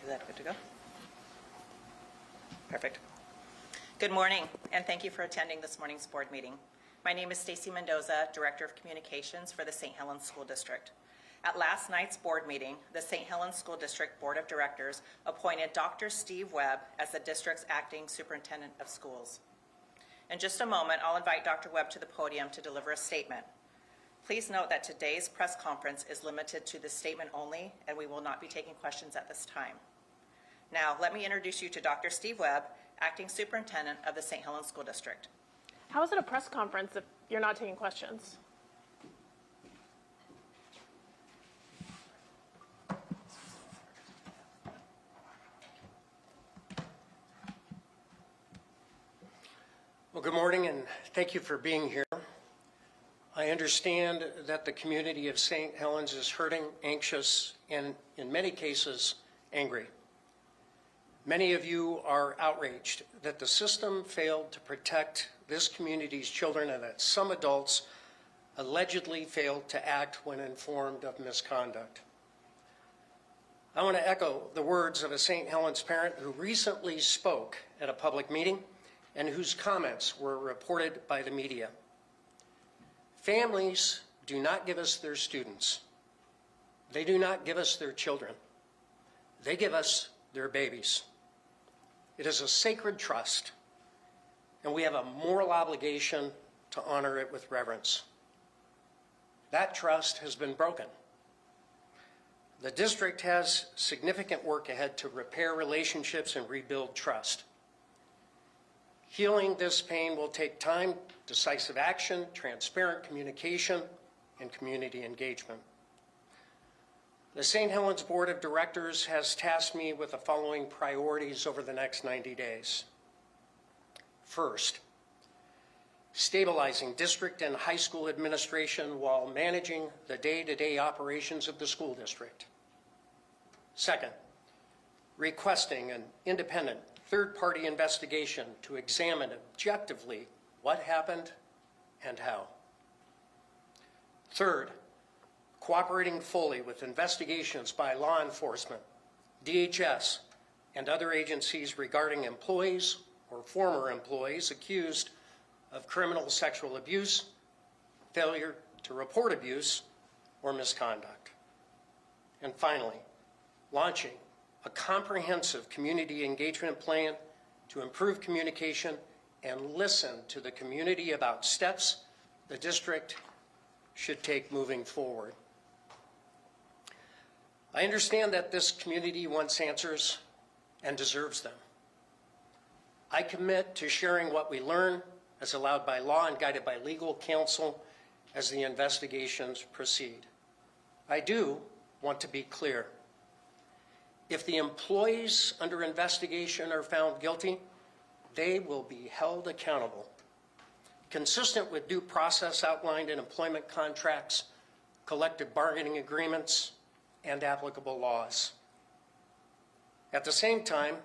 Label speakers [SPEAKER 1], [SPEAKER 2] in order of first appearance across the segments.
[SPEAKER 1] that good to go? Perfect. Good morning, and thank you for attending this morning's board meeting. My name is Stacy Mendoza, Director of Communications for the St. Helens School District. At last night's board meeting, the St. Helens School District Board of Directors appointed Dr. Steve Webb as the district's acting superintendent of schools. In just a moment, I'll invite Dr. Webb to the podium to deliver a statement. Please note that today's press conference is limited to this statement only, and we will not be taking questions at this time. Now, let me introduce you to Dr. Steve Webb, acting superintendent of the St. Helens School District.
[SPEAKER 2] How is it a press conference if you're not taking questions?
[SPEAKER 3] Well, good morning, and thank you for being here. I understand that the community of St. Helens is hurting, anxious, and in many cases, angry. Many of you are outraged that the system failed to protect this community's children and that some adults allegedly failed to act when informed of misconduct. I want to echo the words of a St. Helens parent who recently spoke at a public meeting and whose comments were reported by the media. Families do not give us their students. They do not give us their children. They give us their babies. It is a sacred trust, and we have a moral obligation to honor it with reverence. That trust has been broken. The district has significant work ahead to repair relationships and rebuild trust. Healing this pain will take time, decisive action, transparent communication, and community engagement. The St. Helens Board of Directors has tasked me with the following priorities over the next 90 days. First, stabilizing district and high school administration while managing the day-to-day operations of the school district. Second, requesting an independent third-party investigation to examine objectively what happened and how. Third, cooperating fully with investigations by law enforcement, DHS, and other agencies regarding employees or former employees accused of criminal sexual abuse, failure to report abuse, or misconduct. And finally, launching a comprehensive community engagement plan to improve communication and listen to the community about steps the district should take moving forward. I understand that this community wants answers and deserves them. I commit to sharing what we learn as allowed by law and guided by legal counsel as the investigations proceed. I do want to be clear. If the employees under investigation are found guilty, they will be held accountable, consistent with due process outlined in employment contracts, collective bargaining agreements, and applicable laws. At the same time,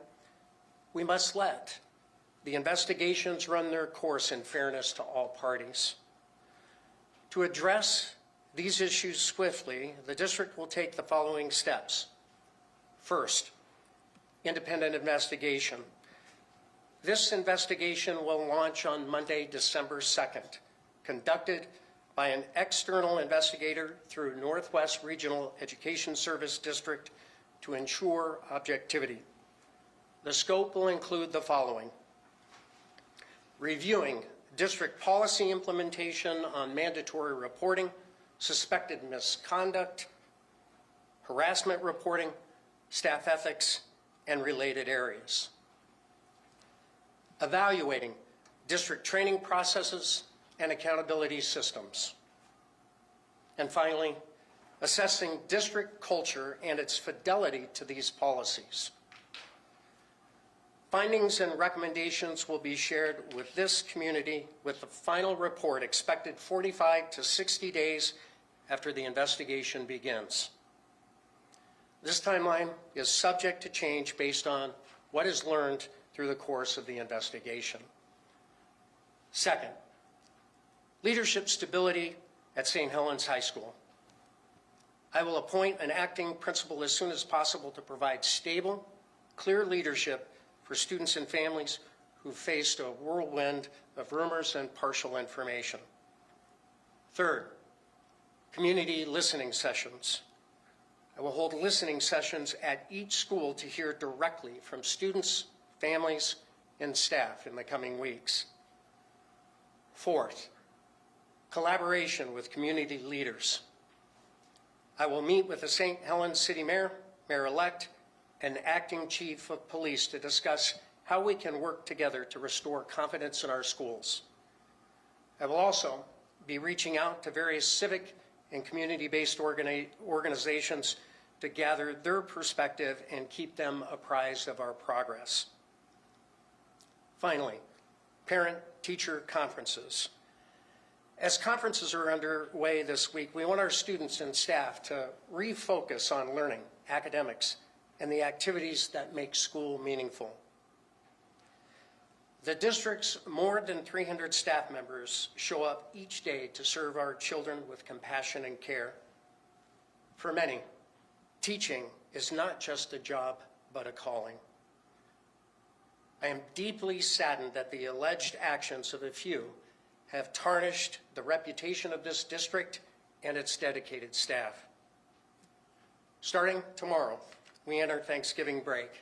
[SPEAKER 3] we must let the investigations run their course in fairness to all parties. To address these issues swiftly, the district will take the following steps. First, independent investigation. This investigation will launch on Monday, December 2nd, conducted by an external investigator through Northwest Regional Education Service District to ensure objectivity. The scope will include the following: reviewing district policy implementation on mandatory reporting, suspected misconduct, harassment reporting, staff ethics, and related areas. Evaluating district training processes and accountability systems. And finally, assessing district culture and its fidelity to these policies. Findings and recommendations will be shared with this community with the final report expected 45 to 60 days after the investigation begins. This timeline is subject to change based on what is learned through the course of the investigation. Second, leadership stability at St. Helens High School. I will appoint an acting principal as soon as possible to provide stable clear leadership for students and families who faced a whirlwind of rumors and partial information. Third, community listening sessions. I will hold listening sessions at each school to hear directly from students, families, and staff in the coming weeks. Fourth, collaboration with community leaders. I will meet with the St. Helens City Mayor, Mayor-elect, and Acting Chief of Police to discuss how we can work together to restore confidence in our schools. I will also be reaching out to various civic and community-based organizations to gather their perspective and keep them apprised of our progress. Finally, parent-teacher conferences. As conferences are underway this week, we want our students and staff to refocus on learning, academics, and the activities that make school meaningful. The district's more than 300 staff members show up each day to serve our children with compassion and care. For many, teaching is not just a job, but a calling. I am deeply saddened that the alleged actions of a few have tarnished the reputation of this district and its dedicated staff. Starting tomorrow, we enter Thanksgiving break.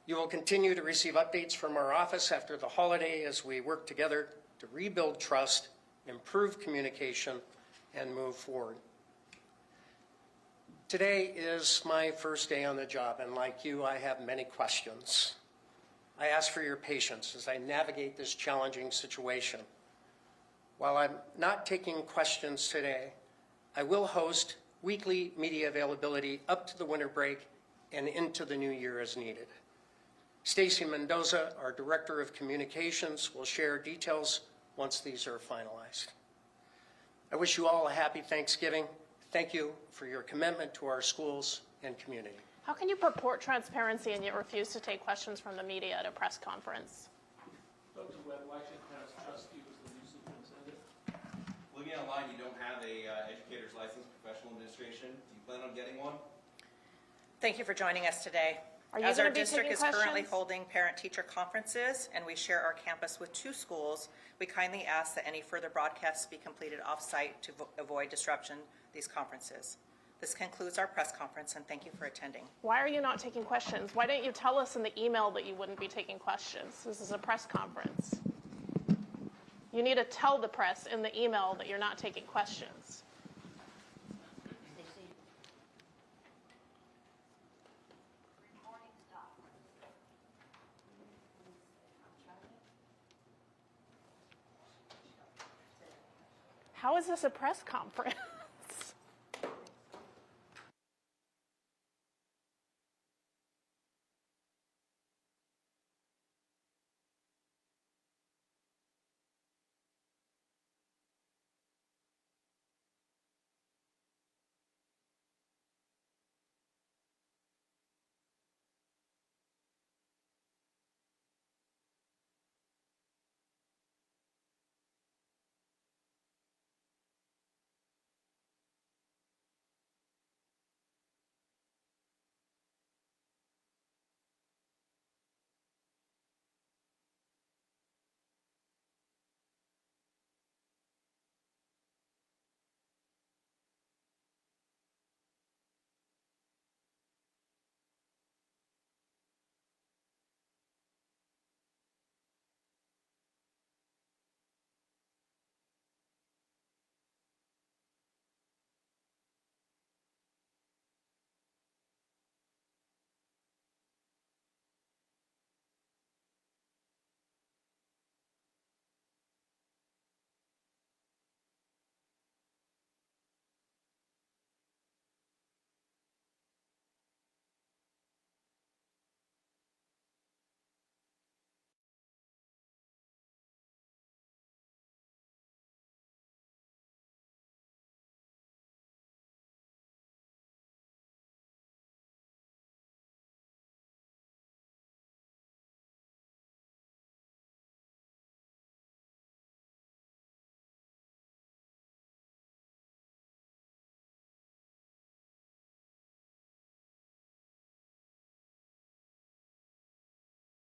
[SPEAKER 3] You will continue to receive updates from our office after the holiday as we work together to rebuild trust, improve communication, and move forward. Today is my first day on the job, and like you, I have many questions. I ask for your patience as I navigate this challenging situation. While I'm not taking questions today, I will host weekly media availability up to the winter break and into the new year as needed. Stacy Mendoza, our Director of Communications, will share details once these are finalized. I wish you all a happy Thanksgiving. Thank you for your commitment to our schools and community.
[SPEAKER 2] How can you purport transparency and yet refuse to take questions from the media at a press conference?
[SPEAKER 4] Dr. Webb, why should parents trust you as the new superintendent?
[SPEAKER 5] Looking online, you don't have a educator's license, professional administration. Do you plan on getting one?
[SPEAKER 1] Thank you for joining us today.
[SPEAKER 2] Are you
[SPEAKER 1] As our
[SPEAKER 2] gonna be
[SPEAKER 1] district
[SPEAKER 2] taking
[SPEAKER 1] is currently
[SPEAKER 2] questions?
[SPEAKER 1] holding parent-teacher conferences and we share our campus with 2 schools, we kindly ask that any further broadcasts be completed off-site to avoid disruption these conferences. This concludes our press conference, and thank you for attending.
[SPEAKER 2] Why are you not taking questions? Why didn't you tell us in the email that you wouldn't be taking questions? This is a press conference. You need to tell the press in the email that you're not taking questions. How is this a press conference?